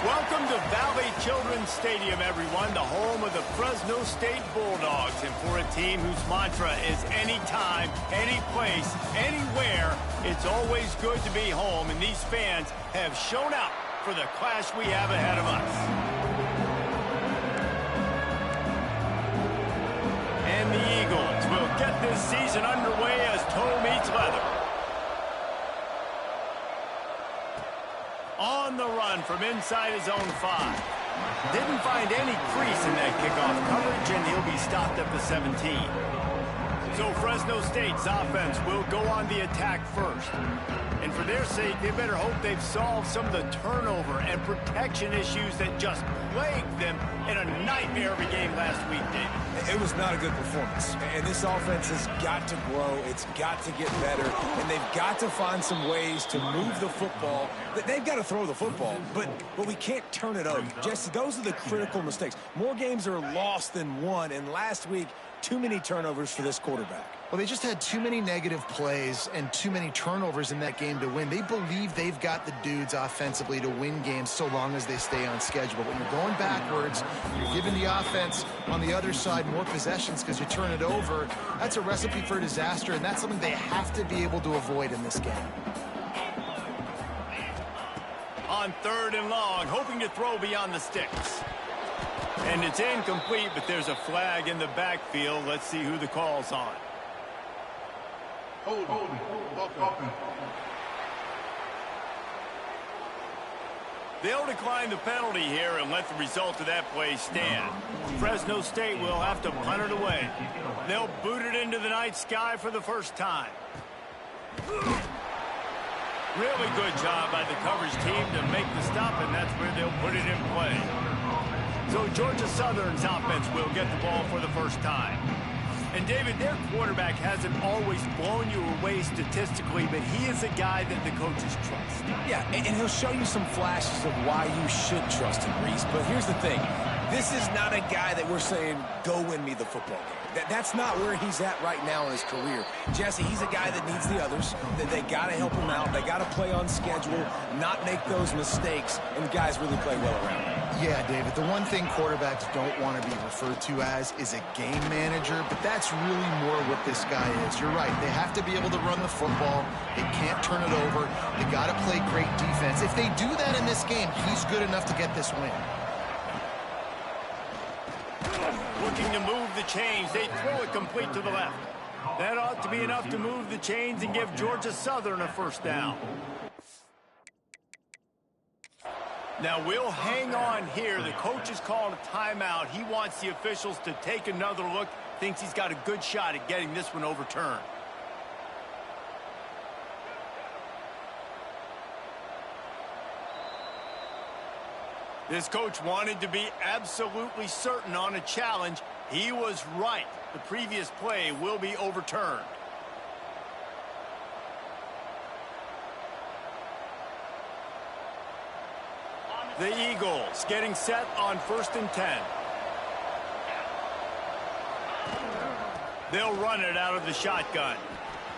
Welcome to Valley Children's Stadium, everyone, the home of the Fresno State Bulldogs. And for a team whose mantra is anytime, any place, anywhere, it's always good to be home. And these fans have shown out for the clash we have ahead of us. And the Eagles will get this season underway as toe meets leather. On the run from inside his own 5. Didn't find any crease in that kickoff coverage, and he'll be stopped at the 17. So Fresno State's offense will go on the attack first. And for their sake, they better hope they've solved some of the turnover and protection issues that just plagued them in a nightmare of a game last week, David. It was not a good performance. And this offense has got to grow. It's got to get better. And they've got to find some ways to move the football. They've got to throw the football, but we can't turn it over. Jesse, those are the critical mistakes. More games are lost than won, and last week, too many turnovers for this quarterback. Well, they just had too many negative plays and too many turnovers in that game to win. They believe they've got the dudes offensively to win games so long as they stay on schedule. But when you're going backwards, you're giving the offense on the other side more possessions because you turn it over. That's a recipe for disaster, and that's something they have to be able to avoid in this game. On 3rd and long, hoping to throw beyond the sticks. And it's incomplete, but there's a flag in the backfield. Let's see who the call's on. They'll decline the penalty here and let the result of that play stand. Fresno State will have to punt it away. They'll boot it into the night sky for the first time. Really good job by the coverage team to make the stop, and that's where they'll put it in play. So Georgia Southern's offense will get the ball for the first time. And, David, their quarterback hasn't always blown you away statistically, but he is a guy that the coaches trust. Yeah, and he'll show you some flashes of why you should trust him, Reese. But here's the thing. This is not a guy that we're saying, go win me the football game. That's not where he's at right now in his career. Jesse, he's a guy that needs the others. They got to help him out. They got to play on schedule, not make those mistakes, and guys really play well around him. Yeah, David, the one thing quarterbacks don't want to be referred to as is a game manager, but that's really more what this guy is. You're right. They have to be able to run the football. They can't turn it over. They got to play great defense. If they do that in this game, he's good enough to get this win. Looking to move the chains. They throw it complete to the left. That ought to be enough to move the chains and give Georgia Southern a first down. Now, we'll hang on here. The coach is calling a timeout. He wants the officials to take another look. Thinks he's got a good shot at getting this one overturned. This coach wanted to be absolutely certain on a challenge. He was right. The previous play will be overturned. The Eagles getting set on 1st and 10. They'll run it out of the shotgun.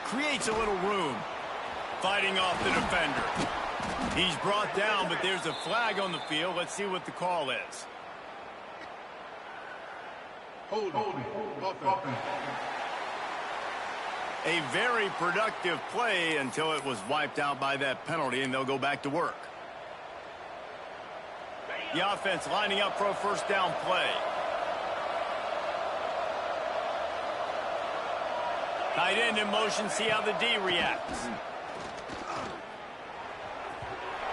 Creates a little room. Fighting off the defender. He's brought down, but there's a flag on the field. Let's see what the call is. A very productive play until it was wiped out by that penalty, and they'll go back to work. The offense lining up for a first down play. Tight end in motion, see how the D reacts.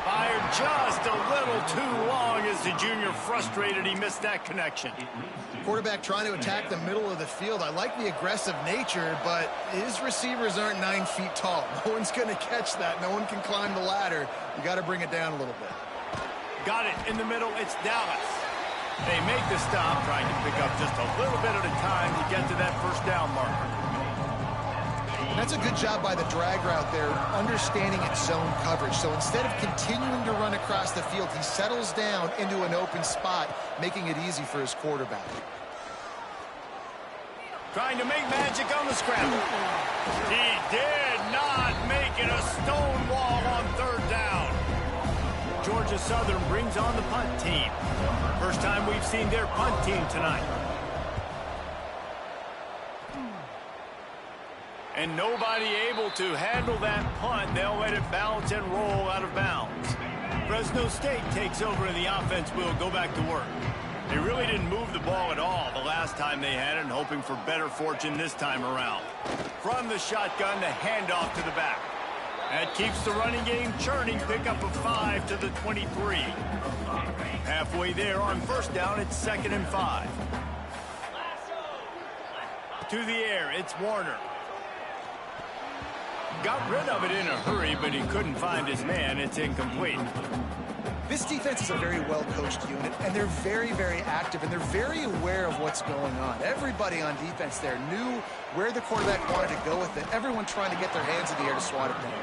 Fired just a little too long as the junior frustrated. He missed that connection. Quarterback trying to attack the middle of the field. I like the aggressive nature, but his receivers aren't 9 feet tall. No one's going to catch that. No one can climb the ladder. You got to bring it down a little bit. Got it in the middle. It's Dallas. They make the stop, trying to pick up just a little bit at a time to get to that first down marker. That's a good job by the drag route there, understanding its zone coverage. So instead of continuing to run across the field, he settles down into an open spot, making it easy for his quarterback. Trying to make magic on the scramble. He did not make it. A stone wall on 3rd down. Georgia Georgia Southern brings on the punt team. First time we've seen their punt team tonight. And nobody able to handle that punt. They'll let it bounce and roll out of bounds. Fresno State takes over and the offense will go back to work. They really didn't move the ball at all the last time they had it, and hoping for better fortune this time around. From the shotgun, the handoff to the back. That keeps the running game churning. Pick up a 5 to the 23. Halfway there on first down, it's 2nd and 5. To the air, it's Warner. Got rid of it in a hurry, but he couldn't find his man. It's incomplete. This defense is a very well-coached unit, and they're very, very active, and they're very aware of what's going on. Everybody on defense there knew where the quarterback wanted to go with it. Everyone trying to get their hands in the air to swat it down.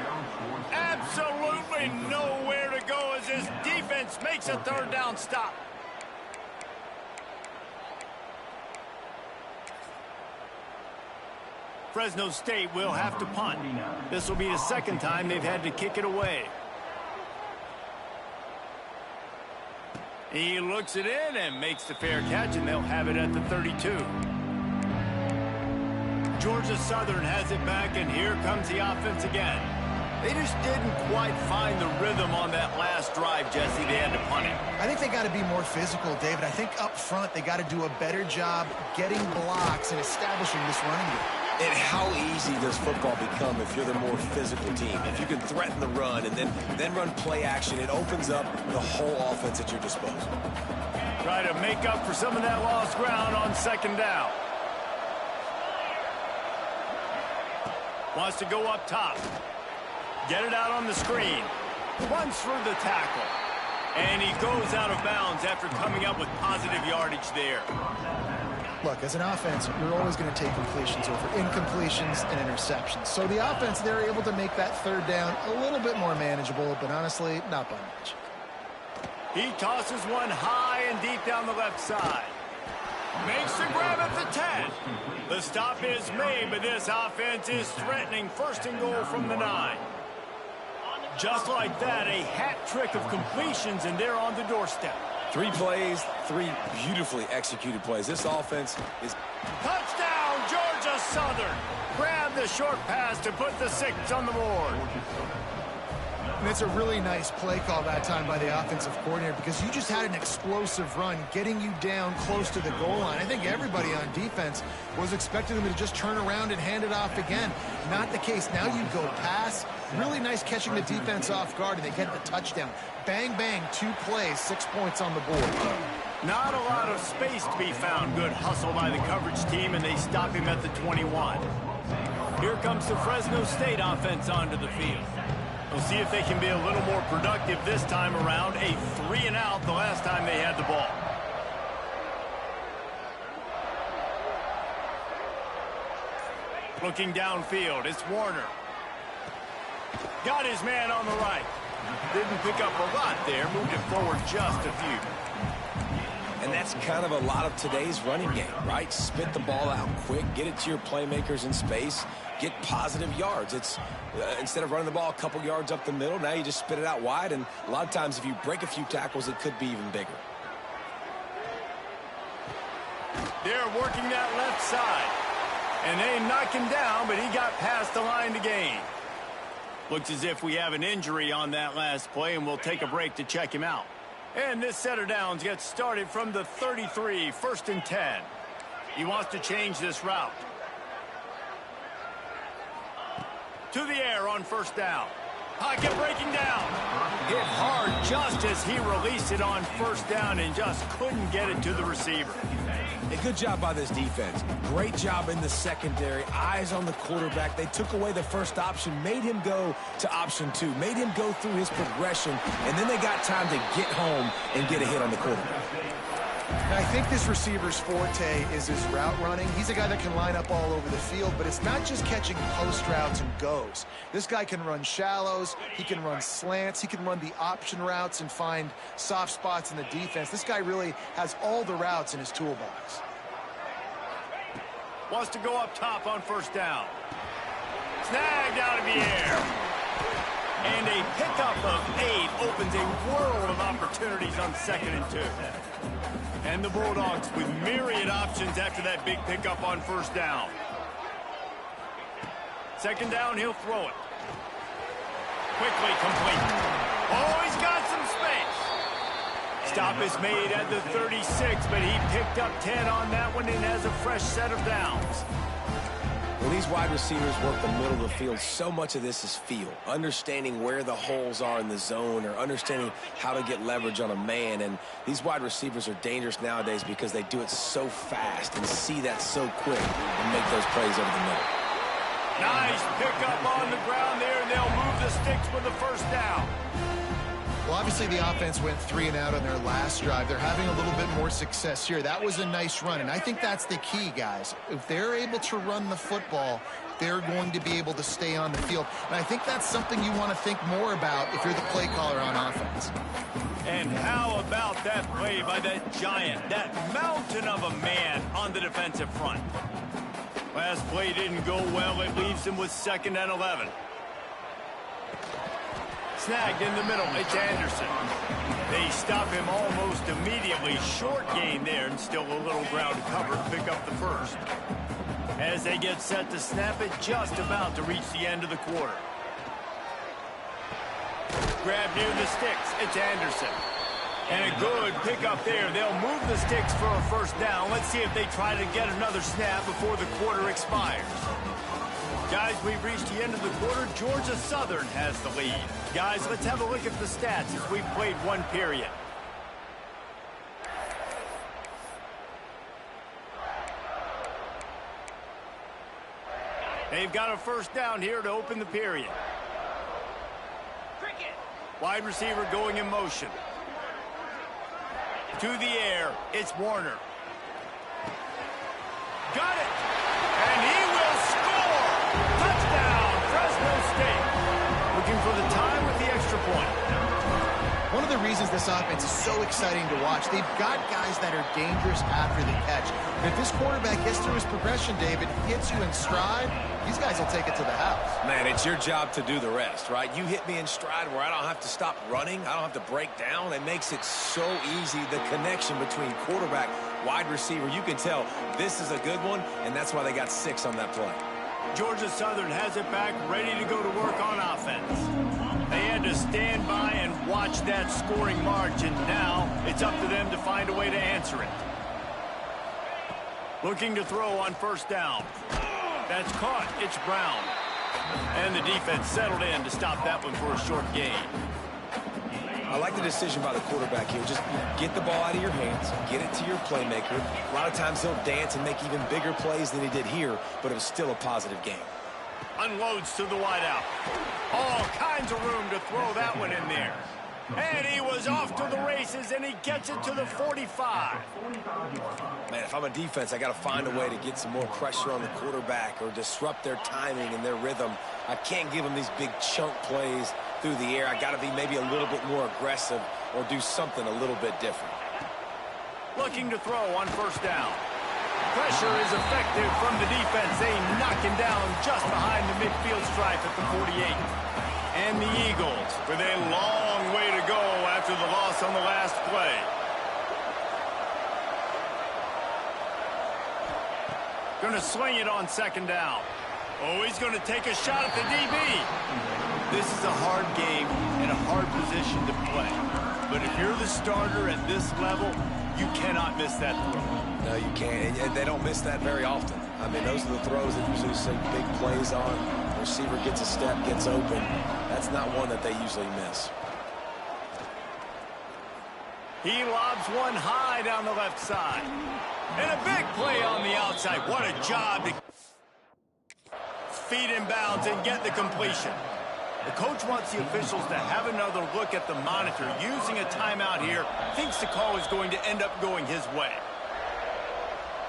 Absolutely nowhere to go as his defense makes a 3rd down stop. Fresno State will have to punt. This will be the 2nd time they've had to kick it away. He looks it in and makes the fair catch, and they'll have it at the 32. Georgia Southern has it back, and here comes the offense again. They just didn't quite find the rhythm on that last drive, Jesse. They had to punt it. I think they got to be more physical, David. I think up front they got to do a better job getting blocks and establishing this running game. And how easy does football become if you're the more physical team? If you can threaten the run and then run play action, it opens up the whole offense at your disposal. Try to make up for some of that lost ground on 2nd down. Wants to go up top. Get it out on the screen. Runs through the tackle. And he goes out of bounds after coming up with positive yardage there. Look, as an offense, you're always going to take completions over incompletions and interceptions. So the offense, they're able to make that 3rd down a little bit more manageable, but honestly, not by much. He tosses one high and deep down the left side. Makes the grab at the 10. The stop is made, but this offense is threatening 1st and goal from the 9. Just like that, a hat trick of completions, and they're on the doorstep. 3 plays, 3 beautifully executed plays. This offense is... Touchdown, Georgia Southern. Grab the short pass to put the 6 on the board. And it's a really nice play call that time by the offensive coordinator because you just had an explosive run getting you down close to the goal line. I think everybody on defense was expecting them to just turn around and hand it off again. Not the case. Now you go pass. Really nice catching the defense off guard, and they get the touchdown. Bang, bang, 2 plays, 6 points on the board. Not a lot of space to be found. Good hustle by the coverage team, and they stop him at the 21. Here comes the Fresno State offense onto the field. We'll see if they can be a little more productive this time around. A 3 and out the last time they had the ball. Looking downfield, it's Warner. Got his man on the right. Didn't pick up a lot there. Moved it forward just a few. And that's kind of a lot of today's running game, right? Spit the ball out quick, get it to your playmakers in space, get positive yards. It's instead of running the ball a couple yards up the middle, now you just spit it out wide, and a lot of times if you break a few tackles, it could be even bigger. They're working that left side. And they knock him down, but he got past the line to gain. Looks as if we have an injury on that last play, and we'll take a break to check him out. And this set of downs gets started from the 33, 1st and 10. He wants to change this route. To the air on 1st down. Pocket breaking down. Hit hard just as he released it on 1st down and just couldn't get it to the receiver. A good job by this defense. Great job in the secondary. Eyes on the quarterback. They took away the first option, made him go to option 2, made him go through his progression, and then they got time to get home and get a hit on the quarterback. I think this receiver's forte is his route running. He's a guy that can line up all over the field, but it's not just catching post routes and goes. This guy can run shallows, he can run slants, he can run the option routes and find soft spots in the defense. This guy really has all the routes in his toolbox. Wants to go up top on 1st down. Snagged out of the air. And a pickup of 8 opens a world of opportunities on 2nd and 2. And the Bulldogs with myriad options after that big pickup on 1st down. 2nd down, he'll throw it. Quickly complete. Oh, he's got some space. Stop is made at the 36, but he picked up 10 on that one and has a fresh set of downs. When these wide receivers work the middle of the field, so much of this is feel. Understanding where the holes are in the zone or understanding how to get leverage on a man. And these wide receivers are dangerous nowadays because they do it so fast and see that so quick and make those plays over the middle. Nice pickup on the ground there, and they'll move the sticks with the 1st down. Well, obviously the offense went 3 and out on their last drive. They're having a little bit more success here. That was a nice run, and I think that's the key, guys. If they're able to run the football, they're going to be able to stay on the field. And I think that's something you want to think more about if you're the play caller on offense. And how about that play by that giant, that mountain of a man on the defensive front? Last play didn't go well. It leaves him with 2nd and 11. Snagged in the middle, it's Anderson. They stop him almost immediately. Short gain there, and still a little ground cover to pick up the 1st. As they get set to snap it, just about to reach the end of the quarter. Grab near the sticks, it's Anderson. And a good pickup there. They'll move the sticks for a 1st down. Let's see if they try to get another snap before the quarter expires. Guys, we've reached the end of the quarter. Georgia Southern has the lead. Guys, let's have a look at the stats as we've played 1 period. They've got a 1st down here to open the period. Wide receiver going in motion. To the air, it's Warner. Got it! And he will score! Touchdown, Fresno State. Looking for the time with the extra point. One of the reasons this offense is so exciting to watch, they've got guys that are dangerous after the catch. And if this quarterback gets through his progression, David, hits you in stride, these guys will take it to the house. Man, it's your job to do the rest, right? You hit me in stride where I don't have to stop running. I don't have to break down. It makes it so easy, the connection between quarterback, wide receiver. You can tell this is a good one, and that's why they got 6 on that play. Georgia Southern has it back, ready to go to work on offense. They had to stand by and watch that scoring march, and now it's up to them to find a way to answer it. Looking to throw on 1st down. That's caught. It's Brown. And the defense settled in to stop that one for a short gain. I like the decision by the quarterback here. Just get the ball out of your hands, get it to your playmaker. A lot of times he'll dance and make even bigger plays than he did here, but it was still a positive game. Unloads to the wideout. All kinds of room to throw that one in there. And he was off to the races, and he gets it to the 45. Man, if I'm a defense, I got to find a way to get some more pressure on the quarterback or disrupt their timing and their rhythm. I can't give them these big chunk plays through the air. I got to be maybe a little bit more aggressive or do something a little bit different. Looking to throw on 1st down. Pressure is effective from the defense. They knock him down just behind the midfield stripe at the 48. And the Eagles with a long way to go after the loss on the last play. Going to swing it on 2nd down. Oh, he's going to take a shot at the DB. This is a hard game and a hard position to play. But if you're the starter at this level, you cannot miss that throw. No, you can't. And they don't miss that very often. I mean, those are the throws that usually see big plays on. The receiver gets a step, gets open. That's not one that they usually miss. He lobs one high down the left side. And a big play on the outside. What a job to feet in bounds and get the completion. The coach wants the officials to have another look at the monitor. Using a timeout here, thinks the call is going to end up going his way.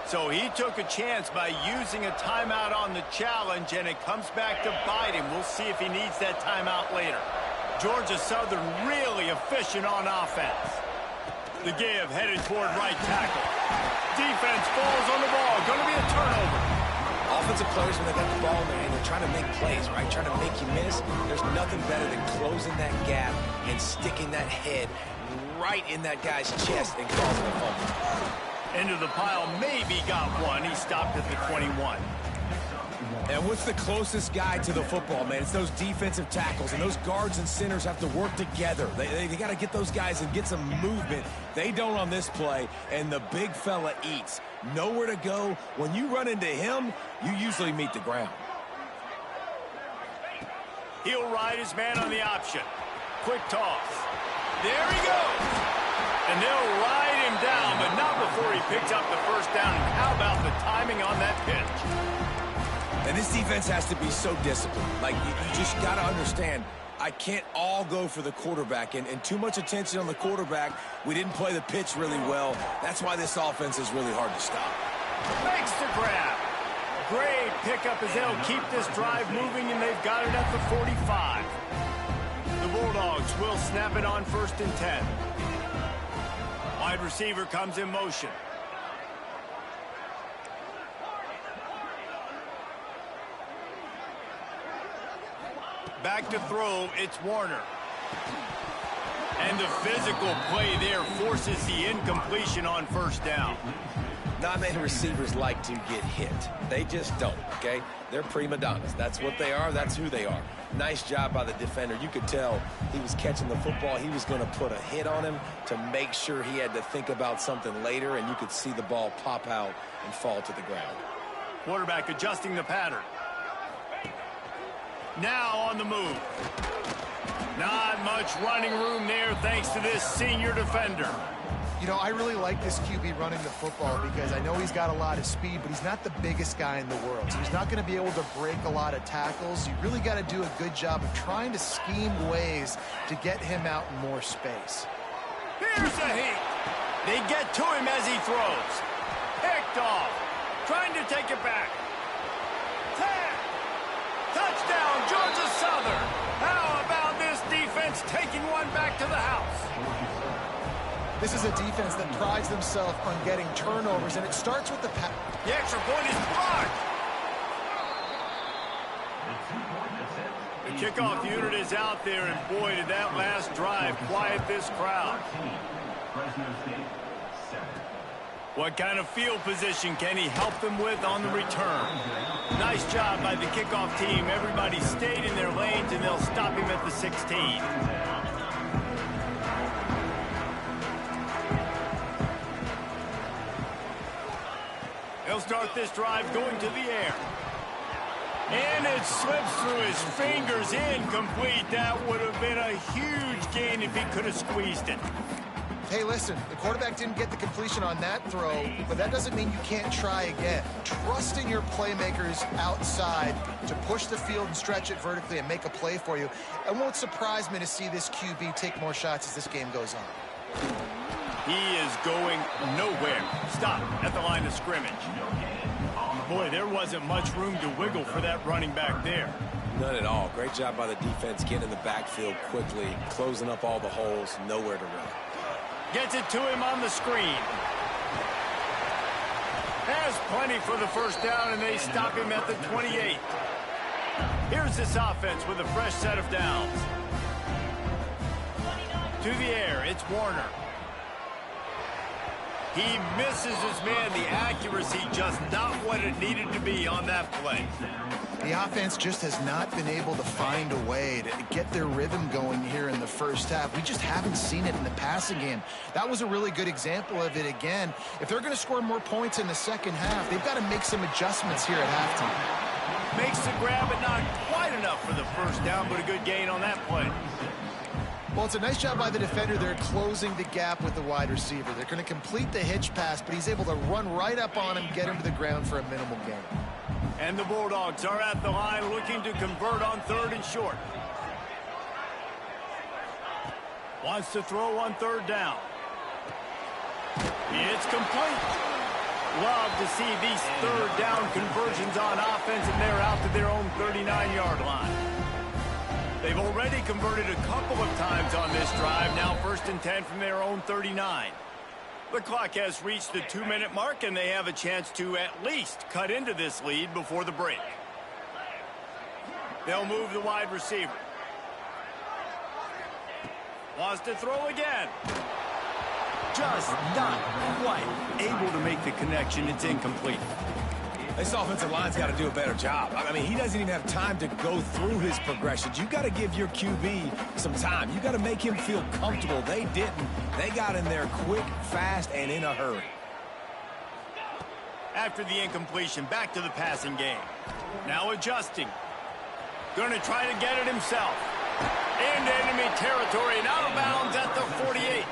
So he took a chance by using a timeout on the challenge, and it comes back to bite him. We'll see if he needs that timeout later. Georgia Southern really efficient on offense. The give headed toward right tackle. Defense falls on the ball. Going to be a turnover. Offensive players, when they got the ball in their hand, they're trying to make plays, right? Trying to make you miss. There's nothing better than closing that gap and sticking that head right in that guy's chest and causing a fumble. Into the pile, maybe got one. He stopped at the 21. And what's the closest guy to the football, man? It's those defensive tackles, and those guards and centers have to work together. They got to get those guys and get some movement. They don't on this play, and the big fella eats. Nowhere to go. When you run into him, you usually meet the ground. He'll ride his man on the option. Quick toss. There he goes. And they'll ride him down, but not before he picks up the first down. And how about the timing on that pitch? And this defense has to be so disciplined. Like, you just got to understand, I can't all go for the quarterback. And too much attention on the quarterback. We didn't play the pitch really well. That's why this offense is really hard to stop. Makes the grab. Great pickup as they'll keep this drive moving, and they've got it at the 45. The Bulldogs will snap it on 1st and 10. Wide receiver comes in motion. Back to throw, it's Warner. And the physical play there forces the incompletion on 1st down. Not many receivers like to get hit. They just don't, okay? They're prima donnas. That's what they are. That's who they are. Nice job by the defender. You could tell he was catching the football. He was going to put a hit on him to make sure he had to think about something later, and you could see the ball pop out and fall to the ground. Quarterback adjusting the pattern. Now on the move. Not much running room there thanks to this senior defender. You know, I really like this QB running the football because I know he's got a lot of speed, but he's not the biggest guy in the world. So he's not going to be able to break a lot of tackles. You really got to do a good job of trying to scheme ways to get him out in more space. Here's a heat. They get to him as he throws. Picked off. Trying to take it back. 10. Touchdown, Georgia Southern. How about this defense taking one back to the house? This is a defense that prides themselves on getting turnovers, and it starts with the pass. The extra point is blocked. The kickoff unit is out there, and boy, did that last drive quiet this crowd. What kind of field position can he help them with on the return? Nice job by the kickoff team. Everybody stayed in their lanes, and they'll stop him at the 16. They'll start this drive going to the air. And it slips through his fingers, incomplete. That would have been a huge gain if he could have squeezed it. Hey, listen, the quarterback didn't get the completion on that throw, but that doesn't mean you can't try again. Trust in your playmakers outside to push the field and stretch it vertically and make a play for you. It won't surprise me to see this QB take more shots as this game goes on. He is going nowhere. Stop at the line of scrimmage. Boy, there wasn't much room to wiggle for that running back there. None at all. Great job by the defense getting in the backfield quickly, closing up all the holes, nowhere to run. Gets it to him on the screen. Has plenty for the first down, and they stop him at the 28. Here's this offense with a fresh set of downs. To the air, it's Warner. He misses his man. The accuracy just not what it needed to be on that play. The offense just has not been able to find a way to get their rhythm going here in the first half. We just haven't seen it in the passing game. That was a really good example of it again. If they're going to score more points in the second half, they've got to make some adjustments here at halftime. Makes the grab, but not quite enough for the first down, but a good gain on that play. Well, it's a nice job by the defender. They're closing the gap with the wide receiver. They're going to complete the hitch pass, but he's able to run right up on him, get him to the ground for a minimal gain. And the Bulldogs are at the line looking to convert on 3rd and short. Wants to throw on 3rd down. It's complete. Love to see these 3rd down conversions on offense, and they're out to their own 39-yard line. They've already converted a couple of times on this drive. Now 1st and 10 from their own 39. The clock has reached the 2-minute mark, and they have a chance to at least cut into this lead before the break. They'll move the wide receiver. Wants to throw again. Just not quite able to make the connection. It's incomplete. This offensive line's got to do a better job. I mean, he doesn't even have time to go through his progressions. You got to give your QB some time. You got to make him feel comfortable. They didn't. They got in there quick, fast, and in a hurry. After the incompletion, back to the passing game. Now adjusting. Going to try to get it himself. Into enemy territory and out of bounds at the 48.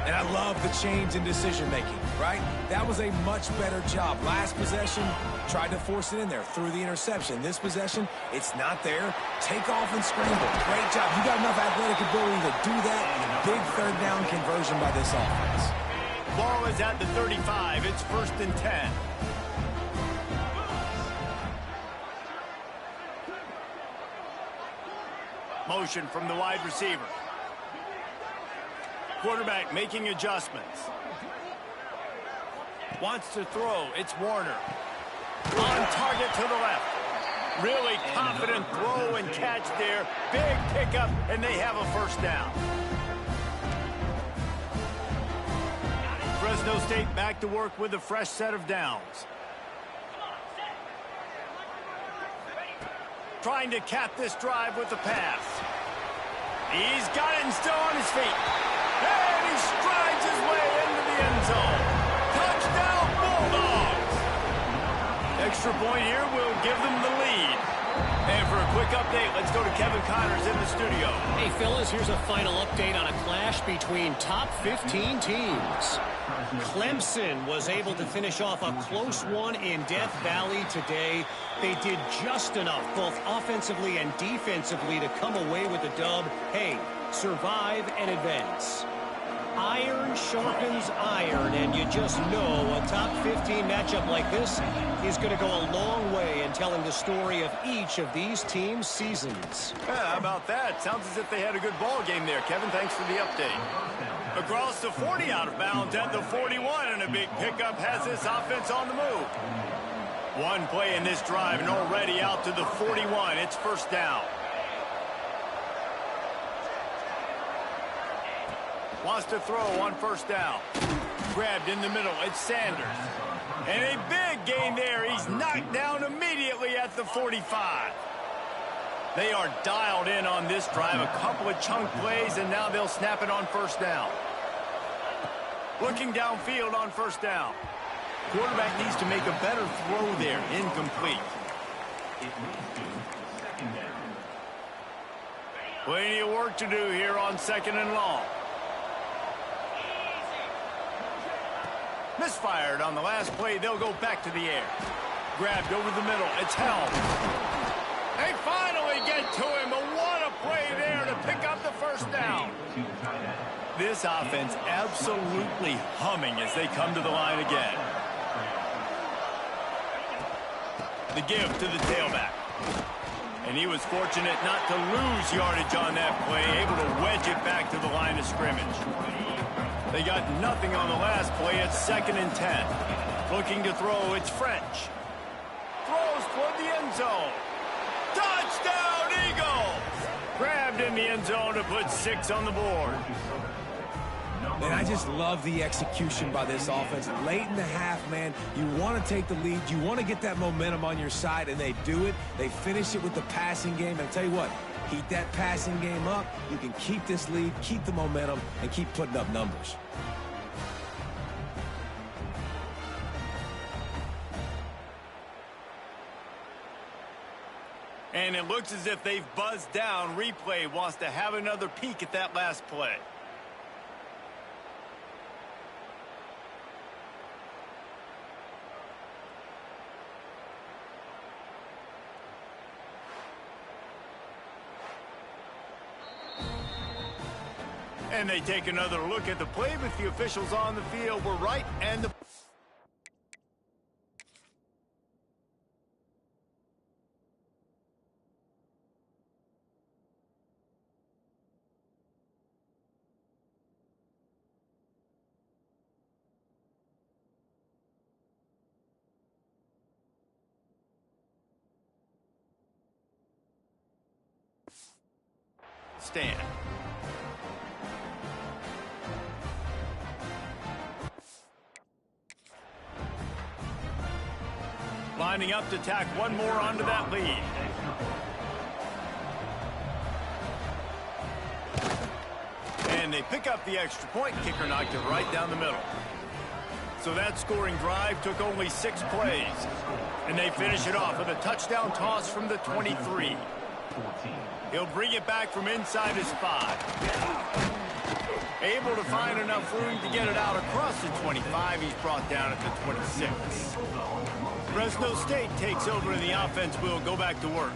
And I love the change in decision-making, right? That was a much better job. Last possession, tried to force it in there through the interception. This possession, it's not there. Take off and scramble. Great job. You got enough athletic ability to do that. Big third down conversion by this offense. Ball is at the 35. It's 1st and 10. Motion from the wide receiver. Quarterback making adjustments. Wants to throw. It's Warner. On target to the left. Really confident throw and catch there. Big pickup, and they have a 1st down. Fresno State back to work with a fresh set of downs. Trying to cap this drive with the pass. He's got it and still on his feet. And he strides his way into the end zone. Touchdown, Bulldogs! Extra point here will give them the lead. And for a quick update, let's go to Kevin Connors in the studio. Hey, fellas, here's a final update on a clash between top 15 teams. Clemson was able to finish off a close one in Death Valley today. They did just enough, both offensively and defensively, to come away with the dub. Hey, survive and advance. Iron sharpens iron, and you just know a top 15 matchup like this is going to go a long way in telling the story of each of these teams' seasons. Yeah, how about that? Sounds as if they had a good ball game there, Kevin. Thanks for the update. Across the 40, out of bounds at the 41, and a big pickup has this offense on the move. One play in this drive, and already out to the 41. It's 1st down. Wants to throw on 1st down. Grabbed in the middle. It's Sanders. And a big gain there. He's knocked down immediately at the 45. They are dialed in on this drive. A couple of chunk plays, and now they'll snap it on 1st down. Looking downfield on 1st down. Quarterback needs to make a better throw there. Incomplete. Plenty of work to do here on 2nd and long. Misfired on the last play. They'll go back to the air. Grabbed over the middle. It's held. They finally get to him. But what a play there to pick up the 1st down. This offense absolutely humming as they come to the line again. The give to the tailback. And he was fortunate not to lose yardage on that play, able to wedge it back to the line of scrimmage. They got nothing on the last play. It's 2nd and 10. Looking to throw. It's French. Throws toward the end zone. Touchdown, Eagles! Grabbed in the end zone to put 6 on the board. And I just love the execution by this offense. Late in the half, man, you want to take the lead. You want to get that momentum on your side, and they do it. They finish it with the passing game. And I tell you what, keep that passing game up. You can keep this lead, keep the momentum, and keep putting up numbers. And it looks as if they've buzzed down. Replay wants to have another peek at that last play. And they take another look at the play with the officials on the field. We're right, and the stand. Lining up to tack one more onto that lead. And they pick up the extra point. Kicker knocked it right down the middle. So that scoring drive took only 6 plays. And they finish it off with a touchdown toss from the 23. He'll bring it back from inside his 5. Able to find enough room to get it out across the 25. He's brought down at the 26. Fresno State takes over and the offense will go back to work.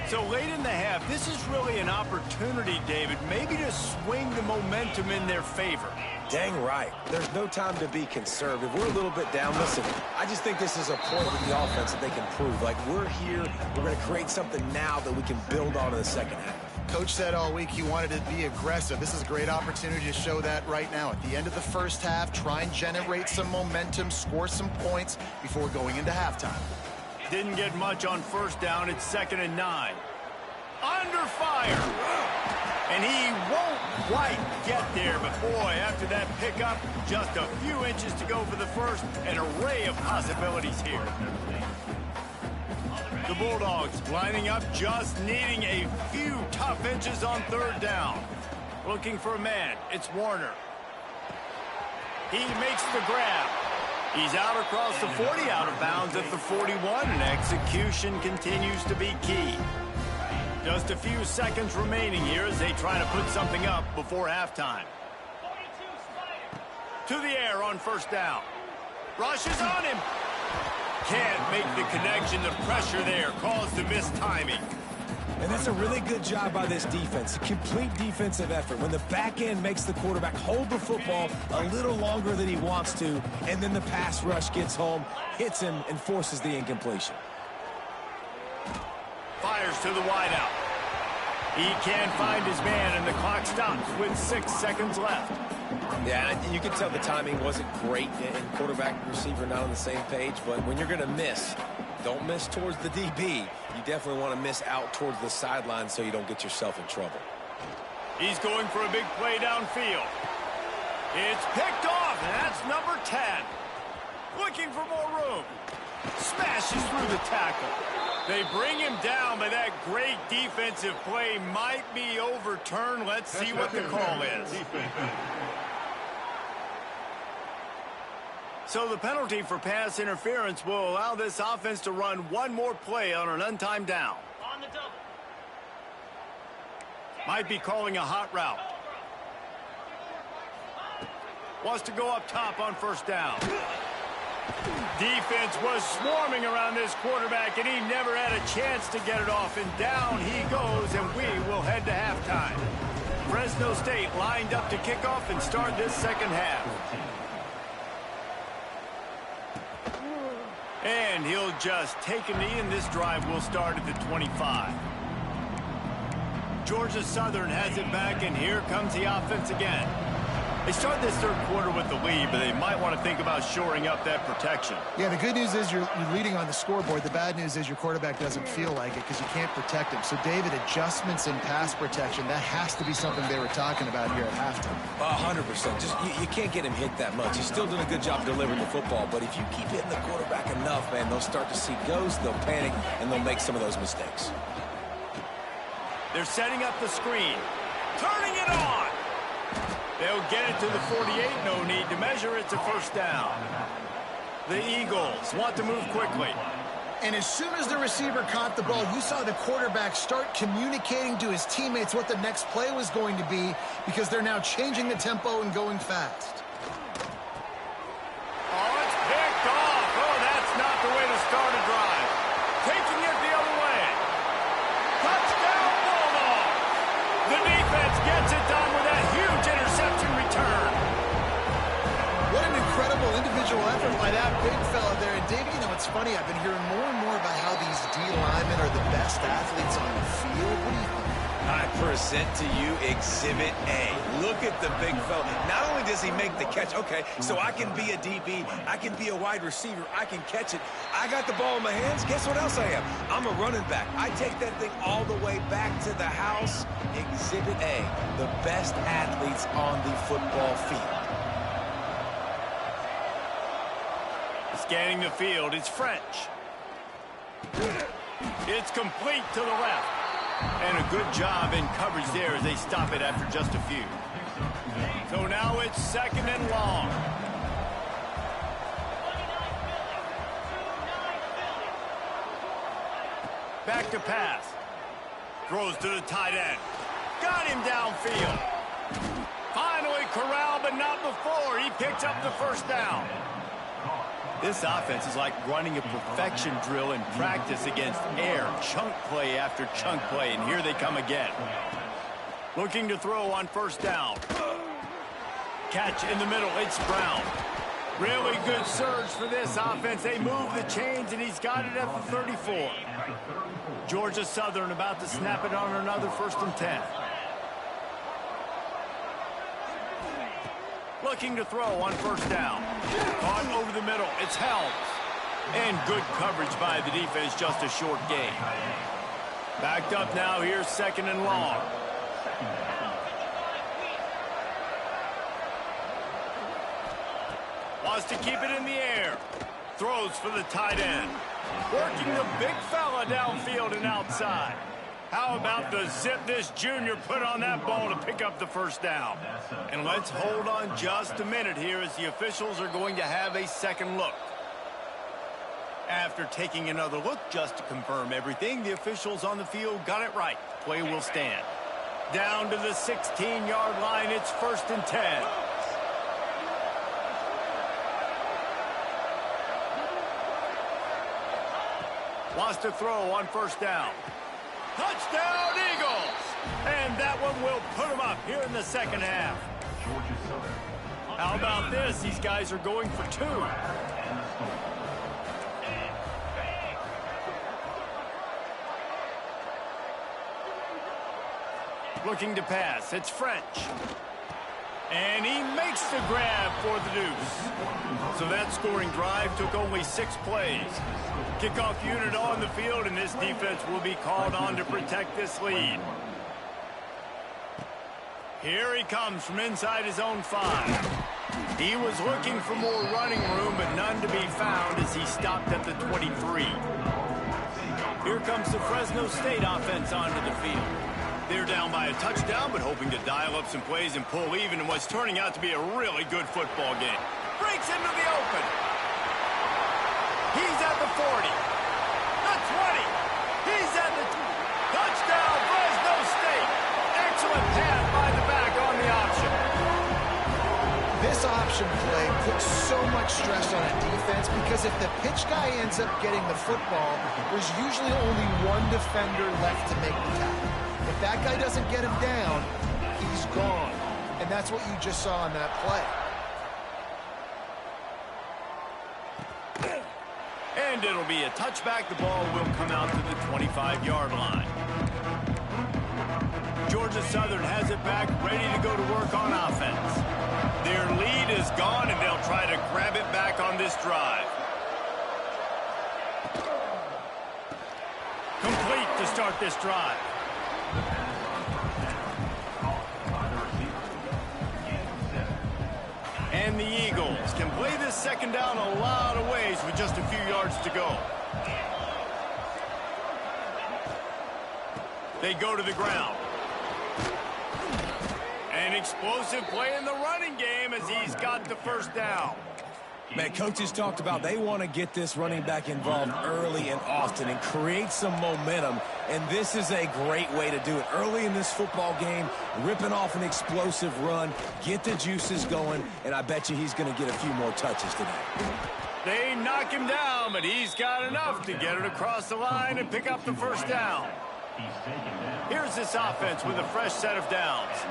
So late in the half, this is really an opportunity, David, maybe to swing the momentum in their favor. Dang right. There's no time to be conservative. We're a little bit down. Listen, I just think this is a point with the offense that they can prove. Like, we're here, we're going to create something now that we can build on in the second half. Coach said all week he wanted to be aggressive. This is a great opportunity to show that right now. At the end of the first half, try and generate some momentum, score some points before going into halftime. Didn't get much on first down. It's 2nd and 9. Under fire. And he won't quite get there, but boy, after that pickup, just a few inches to go for the first. An array of possibilities here. The Bulldogs lining up, just needing a few tough inches on 3rd down. Looking for a man. It's Warner. He makes the grab. He's out across the 40, out of bounds at the 41, and execution continues to be key. Just a few seconds remaining here as they try to put something up before halftime. To the air on 1st down. Rushes on him. Can't make the connection. The pressure there caused the missed timing. And that's a really good job by this defense. A complete defensive effort. When the back end makes the quarterback hold the football a little longer than he wants to, and then the pass rush gets home, hits him, and forces the incompletion. Fires to the wideout. He can't find his man, and the clock stops with 6 seconds left. Yeah, you can tell the timing wasn't great, and quarterback and receiver not on the same page, but when you're going to miss, don't miss towards the DB. You definitely want to miss out towards the sideline so you don't get yourself in trouble. He's going for a big play downfield. It's picked off, and that's number 10. Looking for more room. Smashes through the tackle. They bring him down, but that great defensive play might be overturned. Let's see what the call is. So the penalty for pass interference will allow this offense to run one more play on an untimed down. On the double. Might be calling a hot route. Wants to go up top on 1st down. Defense was swarming around this quarterback, and he never had a chance to get it off. And down he goes, and we will head to halftime. Fresno State lined up to kick off and start this second half. And he'll just take a knee, and this drive will start at the 25. Georgia Southern has it back, and here comes the offense again. They start this 3rd quarter with the lead, but they might want to think about shoring up that protection. Yeah, the good news is you're leading on the scoreboard. The bad news is your quarterback doesn't feel like it because you can't protect him. So, David, adjustments in pass protection, that has to be something they were talking about here at halftime. 100%. Just you can't get him hit that much. He's still doing a good job delivering the football, but if you keep hitting the quarterback enough, man, they'll start to see ghosts, they'll panic, and they'll make some of those mistakes. They're setting up the screen. Turning it on. They'll get it to the 48. No need to measure. It's a 1st down. The Eagles want to move quickly. And as soon as the receiver caught the ball, you saw the quarterback start communicating to his teammates what the next play was going to be because they're now changing the tempo and going fast. Oh, it's picked off. Oh, that's not the way to start a drive. Taking it the other way. Touchdown, Bulldogs. The defense gets it done with that huge interception return. What an incredible individual effort by that big fella there. And, David, you know, it's funny. I've been hearing more and more about how these D linemen are the best athletes on the field. What do you think? For present to you Exhibit A. Look at the big fella. Not only does he make the catch, okay, so I can be a DB, I can be a wide receiver, I can catch it. I got the ball in my hands. Guess what else I am? I'm a running back. I take that thing all the way back to the house. Exhibit A, the best athletes on the football field. Scanning the field, it's French. It's complete to the left. And a good job in coverage there as they stop it after just a few. So now it's 2nd and long. Back to pass. Throws to the tight end. Got him downfield. Finally corralled, but not before. He picks up the first down. This offense is like running a perfection drill in practice against air. Chunk play after chunk play, and here they come again. Looking to throw on 1st down. Catch in the middle, it's Brown. Really good surge for this offense. They move the chains, and he's got it at the 34. Georgia Southern about to snap it on another 1st and 10. Looking to throw on 1st down. Caught over the middle. It's Helms. And good coverage by the defense, just a short gain. Backed up now, here's 2nd and long. Wants to keep it in the air. Throws for the tight end. Working the big fella downfield and outside. How about the zip this junior put on that ball to pick up the 1st down? And let's hold on just a minute here as the officials are going to have a second look. After taking another look just to confirm everything, the officials on the field got it right. Play will stand. Down to the 16-yard line, it's 1st and 10. Wants to throw on 1st down. Touchdown, Eagles! And that one will put them up here in the 2nd half. How about this? These guys are going for 2. Looking to pass. It's French. And he makes the grab for the deuce. So that scoring drive took only 6 plays. Kickoff unit on the field, and this defense will be called on to protect this lead. Here he comes from inside his own 5. He was looking for more running room, but none to be found as he stopped at the 23. Here comes the Fresno State offense onto the field. They're down by a touchdown, but hoping to dial up some plays and pull even in what's turning out to be a really good football game. Breaks into the open. He's at the 40. The 20. He's at the touchdown, Fresno State. Excellent pass by the back on the option. This option play puts so much stress on a defense because if the pitch guy ends up getting the football, there's usually only one defender left to make the tackle. If that guy doesn't get him down, he's gone. And that's what you just saw on that play. And it'll be a touchback. The ball will come out to the 25-yard line. Georgia Southern has it back, ready to go to work on offense. Their lead is gone, and they'll try to grab it back on this drive. Complete to start this drive. And the Eagles can play this 2nd down a lot of ways with just a few yards to go. They go to the ground. An explosive play in the running game as he's got the 1st down. Man, coaches talked about they want to get this running back involved early and often and create some momentum, and this is a great way to do it. Early in this football game, ripping off an explosive run, get the juices going, and I bet you he's going to get a few more touches today. They knock him down, but he's got enough to get it across the line and pick up the 1st down. Here's this offense with a fresh set of downs.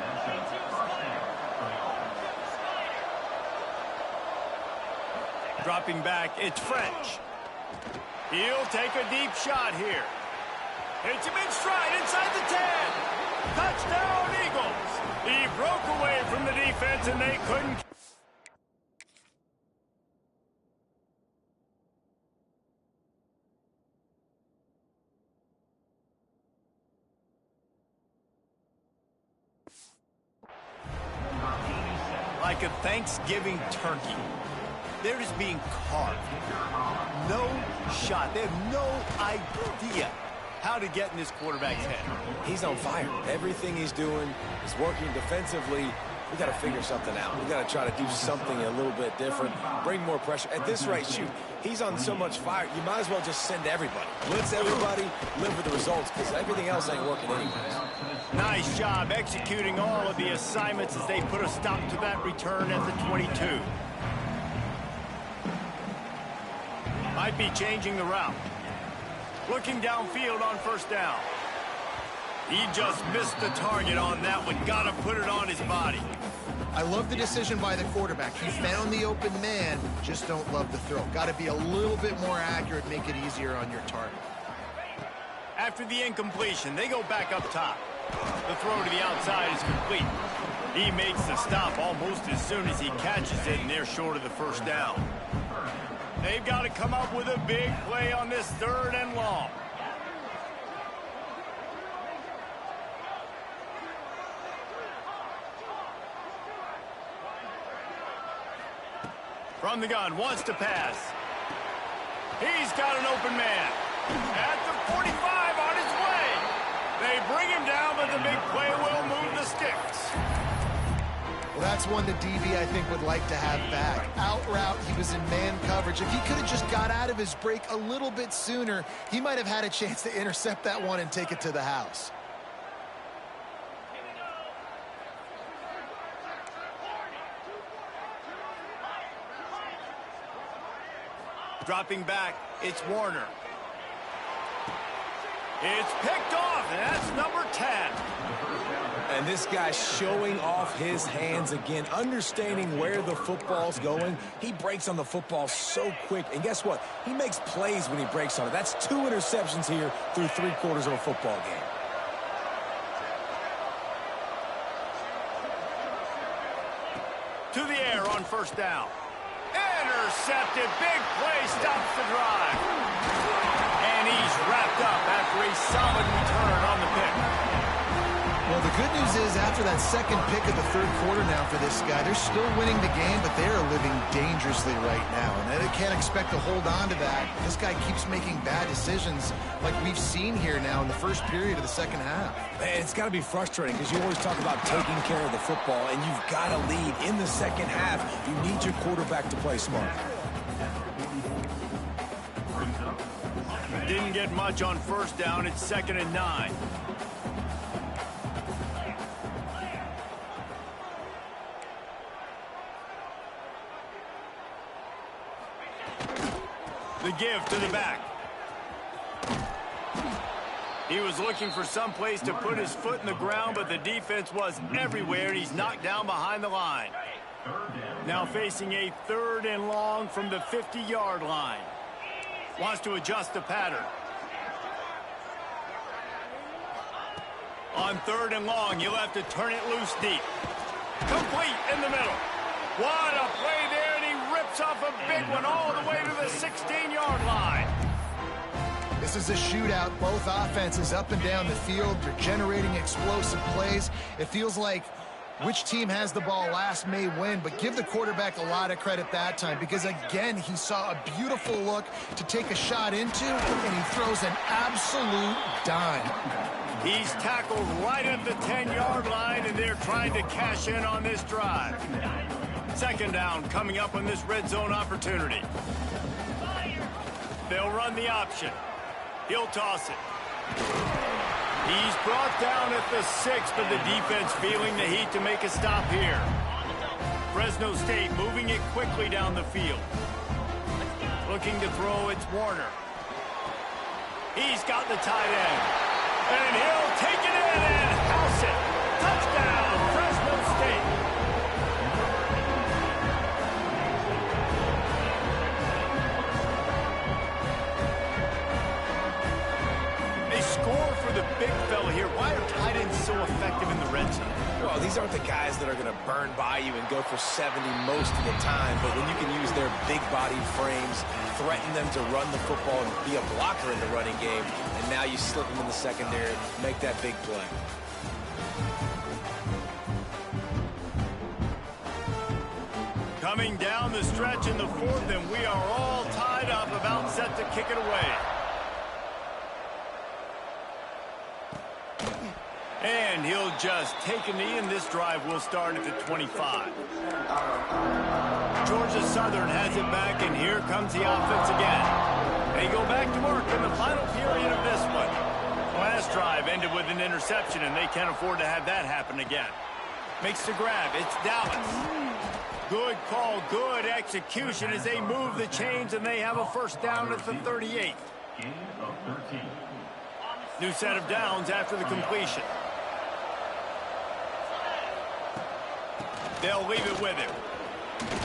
Dropping back, it's French. He'll take a deep shot here. Hits him in stride inside the 10. Touchdown! He broke away from the defense, and they couldn't. Like a Thanksgiving turkey, they're just being carved. No shot. They have no idea how to get in this quarterback's head. He's on fire. Everything he's doing is working defensively. We got to figure something out. We got to try to do something a little bit different, bring more pressure. At this rate, shoot, he's on so much fire, you might as well just send everybody. Blitz everybody, live with the results, because everything else ain't working anyways. Nice job executing all of the assignments as they put a stop to that return at the 22. Might be changing the route. Looking downfield on first down. He just missed the target on that one. Got to put it on his body. I love the decision by the quarterback. He found the open man, just don't love the throw. Got to be a little bit more accurate, make it easier on your target. After the incompletion, they go back up top. The throw to the outside is complete. He makes the stop almost as soon as he catches it, and they're short of the first down. They've got to come up with a big play on this 3rd and long. From the gun, wants to pass. He's got an open man. At the 45, on his way. They bring him down, but the big play will move the sticks. Well, that's one the DB, I think, would like to have back. Out route, he was in man coverage. If he could have just got out of his break a little bit sooner, he might have had a chance to intercept that one and take it to the house. Dropping back, it's Warner. It's picked off, and that's number 10. And this guy's showing off his hands again, understanding where the football's going. He breaks on the football so quick, and guess what? He makes plays when he breaks on it. That's 2 interceptions here through 3/4 of a football game. To the air on first down. Intercepted. Big play stops the drive. And he's wrapped up after a solid return on the pick. Well, the good news is after that second pick of the 3rd quarter now for this guy, they're still winning the game, but they are living dangerously right now. And they can't expect to hold on to that. This guy keeps making bad decisions like we've seen here now in the first period of the second half. Man, it's got to be frustrating because you always talk about taking care of the football, and you've got to lead in the second half. You need your quarterback to play smart. Didn't get much on first down. It's 2nd and 9. The give to the back. He was looking for some place to put his foot in the ground, but the defense was everywhere, and he's knocked down behind the line. Now facing a 3rd and long from the 50-yard line. Wants to adjust the pattern. On 3rd and long, you'll have to turn it loose deep. Complete in the middle. What a play there, and he rips off a big one all the way to the 16-yard line. This is a shootout. Both offenses up and down the field. They're generating explosive plays. It feels like which team has the ball last may win, but give the quarterback a lot of credit that time because, again, he saw a beautiful look to take a shot into, and he throws an absolute dime. He's tackled right at the 10-yard line, and they're trying to cash in on this drive. 2nd down coming up on this red zone opportunity. They'll run the option. He'll toss it. He's brought down at the 6, but the defense feeling the heat to make a stop here. Fresno State moving it quickly down the field. Looking to throw, it's Warner. He's got the tight end. And he'll take it in and house it. Touchdown, Fresno State. They score for the big fella here. Why are tight ends so effective in the red zone? Well, these aren't the guys that are going to burn by you and go for 70 most of the time, but when you can use their big-bodied frames, threaten them to run the football and be a blocker in the running game, and now you slip them in the secondary, make that big play. Coming down the stretch in the fourth, and we are all tied up, about set to kick it away. And he'll just take a knee, and this drive will start at the 25. Georgia Southern has it back, and here comes the offense again. They go back to work in the final period of this one. Last drive ended with an interception, and they can't afford to have that happen again. Makes the grab. It's Dallas. Good call, good execution as they move the chains, and they have a first down at the 38. New set of downs after the completion. They'll leave it with him.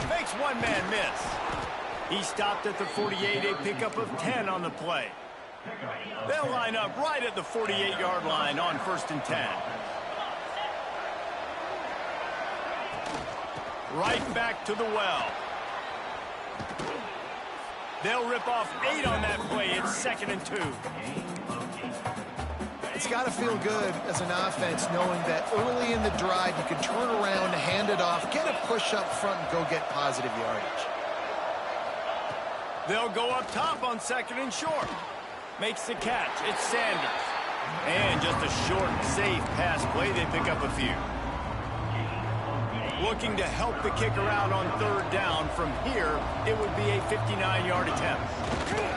Makes one man miss. He stopped at the 48, a pickup of 10 on the play. They'll line up right at the 48-yard line on 1st and 10. Right back to the well. They'll rip off 8 on that play. It's 2nd and 2. It's got to feel good as an offense knowing that early in the drive you can turn around, hand it off, get a push up front, and go get positive yardage. They'll go up top on 2nd and short. Makes the catch. It's Sanders. And just a short, safe pass play. They pick up a few. Looking to help the kicker out on 3rd down. From here, it would be a 59-yard attempt.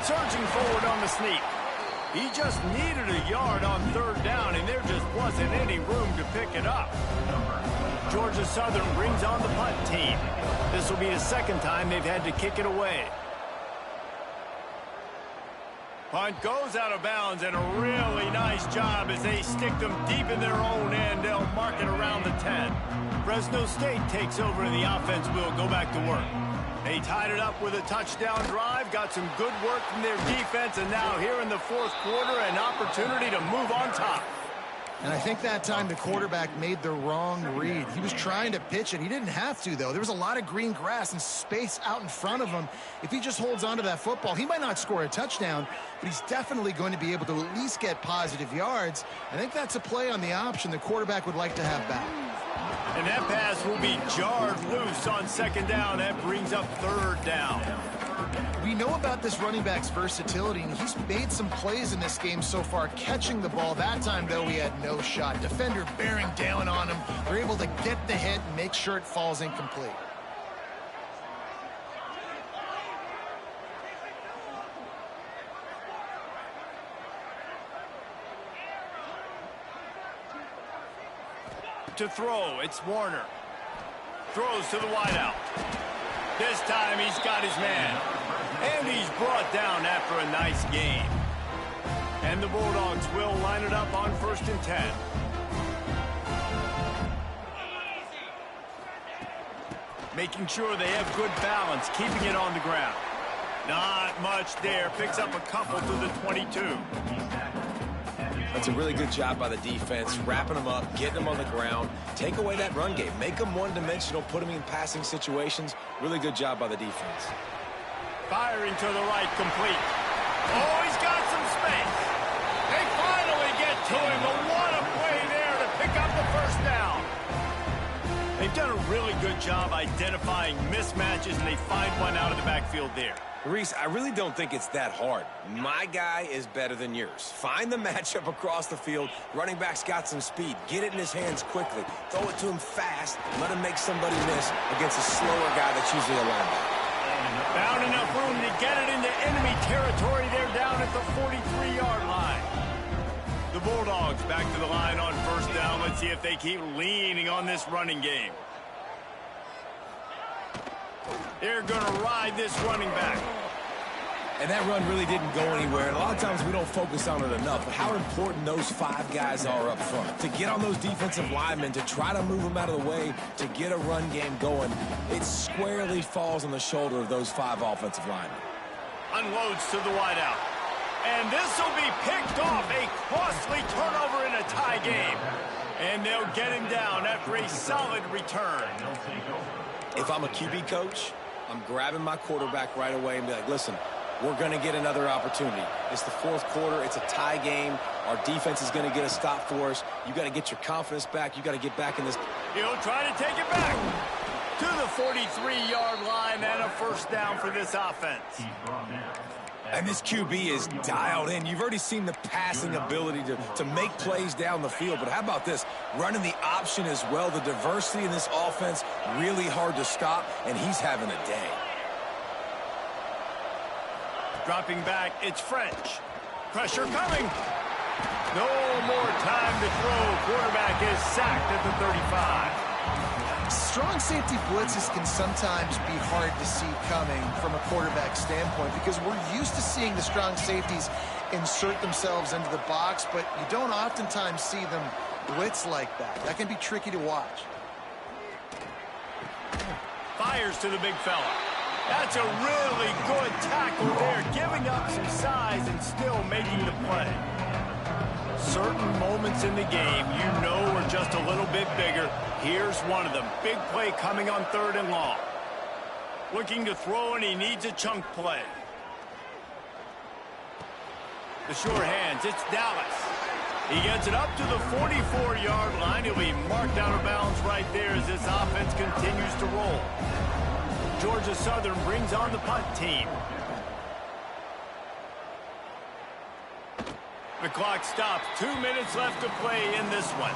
Surging forward on the sneak. He just needed a yard on 3rd down, and there just wasn't any room to pick it up. Georgia Southern brings on the punt team. This will be the 2nd time they've had to kick it away. Punt goes out of bounds, and a really nice job as they stick them deep in their own end. They'll mark it around the 10. Fresno State takes over, and the offense will go back to work. They tied it up with a touchdown drive, got some good work from their defense, and now here in the 4th quarter, an opportunity to move on top. And I think that time the quarterback made the wrong read. He was trying to pitch it. He didn't have to, though. There was a lot of green grass and space out in front of him. If he just holds on to that football, he might not score a touchdown, but he's definitely going to be able to at least get positive yards. I think that's a play on the option the quarterback would like to have back. And that pass will be jarred loose on 2nd down. That brings up 3rd down. We know about this running back's versatility, and he's made some plays in this game so far catching the ball. That time, though, he had no shot. Defender bearing down on him. They're able to get the hit and make sure it falls incomplete. To throw, it's Warner. Throws to the wideout. This time he's got his man. And he's brought down after a nice gain. And the Bulldogs will line it up on 1st and 10. Making sure they have good balance, keeping it on the ground. Not much there. Picks up a couple to the 22. That's a really good job by the defense, wrapping them up, getting them on the ground. Take away that run game. Make them one-dimensional, put them in passing situations. Really good job by the defense. Firing to the right, complete. Oh, he's got some space. They finally get to him, but what a play there to pick up the 1st down. They've done a really good job identifying mismatches, and they find one out of the backfield there. Reese, I really don't think it's that hard. My guy is better than yours. Find the matchup across the field. Running back's got some speed. Get it in his hands quickly. Throw it to him fast. Let him make somebody miss against a slower guy that's usually a linebacker. Found enough room to get it into enemy territory. They're down at the 43-yard line. The Bulldogs back to the line on 1st down. Let's see if they keep leaning on this running game. They're going to ride this running back. And that run really didn't go anywhere. And a lot of times we don't focus on it enough. But how important those 5 guys are up front. To get on those defensive linemen, to try to move them out of the way, to get a run game going, it squarely falls on the shoulder of those 5 offensive linemen. Unloads to the wideout. And this will be picked off. A costly turnover in a tie game. And they'll get him down after a solid return. If I'm a QB coach, I'm grabbing my quarterback right away and be like, listen, we're going to get another opportunity. It's the fourth quarter. It's a tie game. Our defense is going to get a stop for us. You got to get your confidence back. You got to get back in this. He'll try to take it back to the 43-yard line and a first down for this offense. And this QB is dialed in. You've already seen the passing ability to make plays down the field. But how about this? Running the option as well. The diversity in this offense, really hard to stop, and he's having a day. Dropping back, it's French. Pressure coming. No more time to throw. Quarterback is sacked at the 35. Strong safety blitzes can sometimes be hard to see coming from a quarterback standpoint because we're used to seeing the strong safeties insert themselves into the box, but you don't oftentimes see them blitz like that. That can be tricky to watch. Fires to the big fella. That's a really good tackle there, giving up some size and still making the play. Certain moments in the game you know are just a little bit bigger. Here's one of them. Big play coming on 3rd and long. Looking to throw, and he needs a chunk play. The sure hands, it's Dallas. He gets it up to the 44-yard line. He'll be marked out of bounds right there as this offense continues to roll. Georgia Southern brings on the punt team. The clock stops. 2 minutes left to play in this one.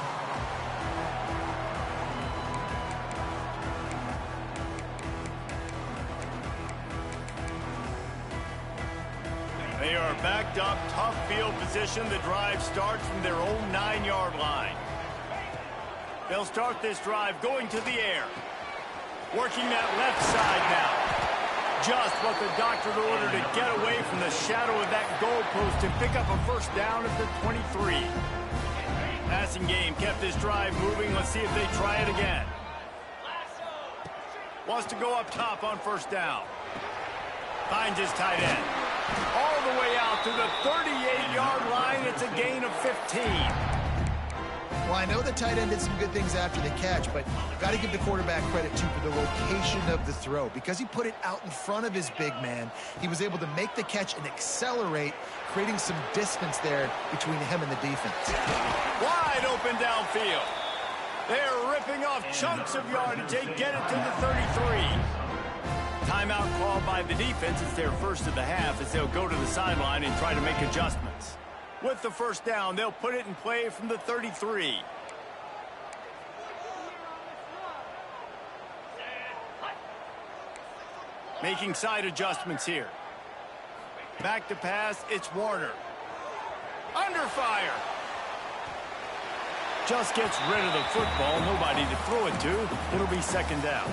They are backed up, tough field position. The drive starts from their own 9-yard line. They'll start this drive going to the air. Working that left side now. Just what the doctor ordered to get away from the shadow of that goalpost and pick up a first down at the 23. Passing game kept this drive moving. Let's see if they try it again. Wants to go up top on first down. Finds his tight end. All the way out to the 38-yard line. It's a gain of 15. Well, I know the tight end did some good things after the catch, but got to give the quarterback credit, too, for the location of the throw. Because he put it out in front of his big man, he was able to make the catch and accelerate, creating some distance there between him and the defense. Wide open downfield. They're ripping off chunks of yardage. They get it to the 33. Timeout called by the defense. It's their first of the half as they'll go to the sideline and try to make adjustments. With the first down, they'll put it in play from the 33. Making side adjustments here. Back to pass, it's Warner. Under fire. Just gets rid of the football. Nobody to throw it to. It'll be second down.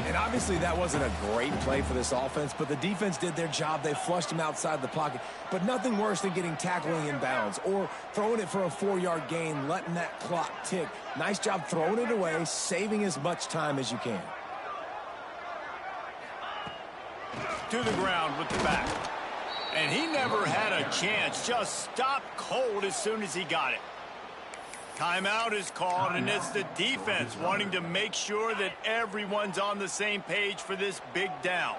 And obviously that wasn't a great play for this offense, but the defense did their job. They flushed him outside the pocket. But nothing worse than getting tackling in bounds or throwing it for a 4-yard gain, letting that clock tick. Nice job throwing it away, saving as much time as you can. To the ground with the back. And he never had a chance. Just stopped cold as soon as he got it. Timeout is called, and it's the defense wanting to make sure that everyone's on the same page for this big down.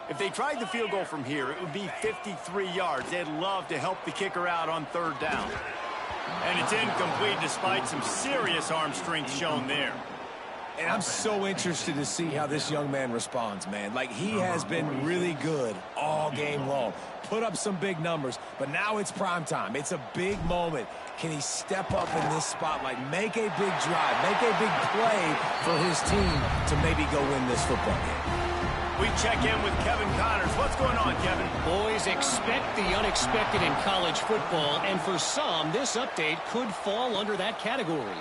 If they tried the field goal from here, it would be 53 yards. They'd love to help the kicker out on 3rd down. And it's incomplete despite some serious arm strength shown there. And I'm so interested to see how this young man responds, man. Like, he has been really good all game long. Put up some big numbers, but now it's prime time. It's a big moment. Can he step up in this spotlight, make a big drive, make a big play for his team to maybe go win this football game? We check in with Kevin Connors. What's going on, Kevin? Boys, expect the unexpected in college football, and for some, this update could fall under that category.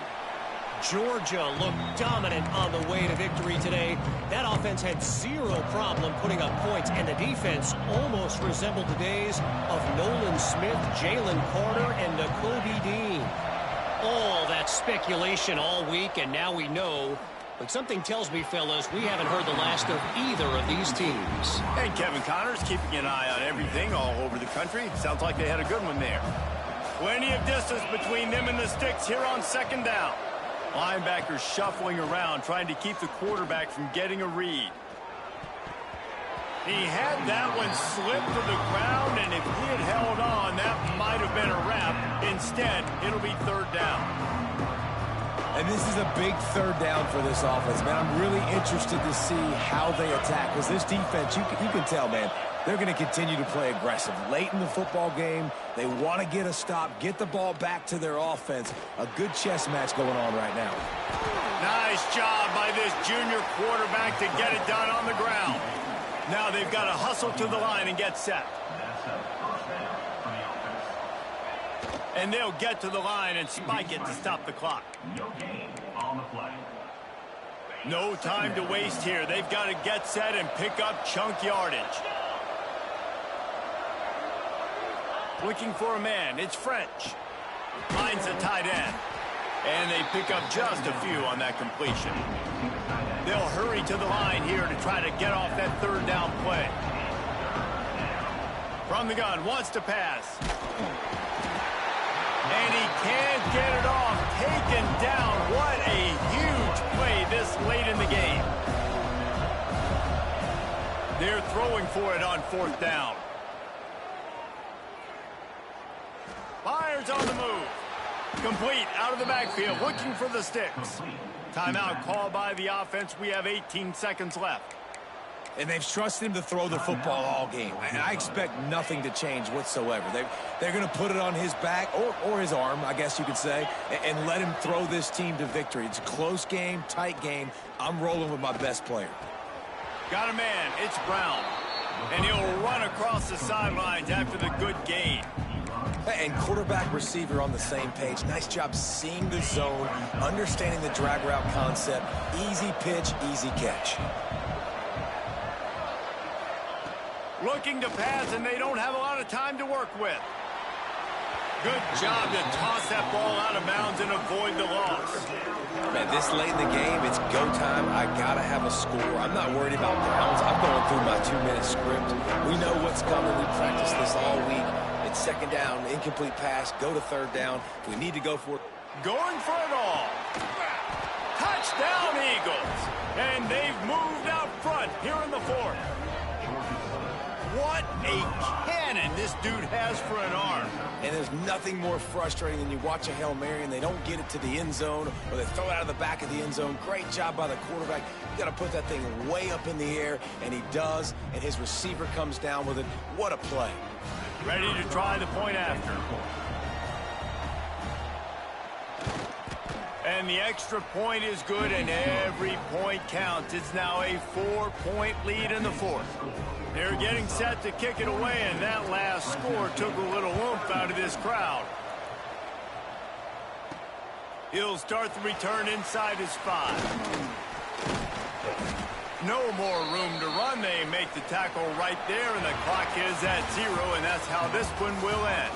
Georgia looked dominant on the way to victory today. That offense had zero problem putting up points, and the defense almost resembled the days of Nolan Smith, Jalen Carter, and Nakobe Dean. All that speculation all week, and now we know But something tells me, fellas, we haven't heard the last of either of these teams. And Kevin Connors keeping an eye on everything all over the country. Sounds like they had a good one there. Plenty of distance between them and the sticks here on second down. Linebackers shuffling around, trying to keep the quarterback from getting a read. He had that one slip to the ground, and if he had held on, that might have been a wrap. Instead, it'll be third down. And this is a big third down for this offense, man. I'm really interested to see how they attack, because this defense, you can tell, man, they're going to continue to play aggressive. Late in the football game, they want to get a stop, get the ball back to their offense. A good chess match going on right now. Nice job by this junior quarterback to get it done on the ground. Now they've got to hustle to the line and get set. And they'll get to the line and spike it to stop the clock. No time to waste here. They've got to get set and pick up chunk yardage. Looking for a man. It's French. Finds a tight end. And they pick up just a few on that completion. They'll hurry to the line here to try to get off that third down play. From the gun, wants to pass. And he can't get it off. Taken down. What a huge play this late in the game. They're throwing for it on fourth down. Fires on the move. Complete out of the backfield, looking for the sticks. Timeout called by the offense. We have 18 seconds left. And they've trusted him to throw the football all game. And I expect nothing to change whatsoever. They're going to put it on his back, or his arm, I guess you could say, and let him throw this team to victory. It's a close game, tight game. I'm rolling with my best player. Got a man. It's Brown. And he'll run across the sidelines after the good gain. And quarterback receiver on the same page. Nice job seeing the zone, understanding the drag route concept. Easy pitch, easy catch. Looking to pass, and they don't have a lot of time to work with. Good job to toss that ball out of bounds and avoid the loss. Man, this late in the game, it's go time. I got to have a score. I'm not worried about downs. I'm going through my 2-minute script. We know what's coming. We practiced this all week. It's second down, incomplete pass, go to third down. We need to go for it. Going for it all. Touchdown, Eagles. And they've moved out front here in the fourth. What a cannon this dude has for an arm. And there's nothing more frustrating than you watch a Hail Mary and they don't get it to the end zone, or they throw it out of the back of the end zone. Great job by the quarterback. You got to put that thing way up in the air, and he does, and his receiver comes down with it. What a play. Ready to try the point after. And the extra point is good, and every point counts. It's now a 4-point lead in the fourth. They're getting set to kick it away, and that last score took a little oomph out of this crowd. He'll start the return inside his 5. No more room to run. They make the tackle right there, and the clock is at 0, and that's how this one will end.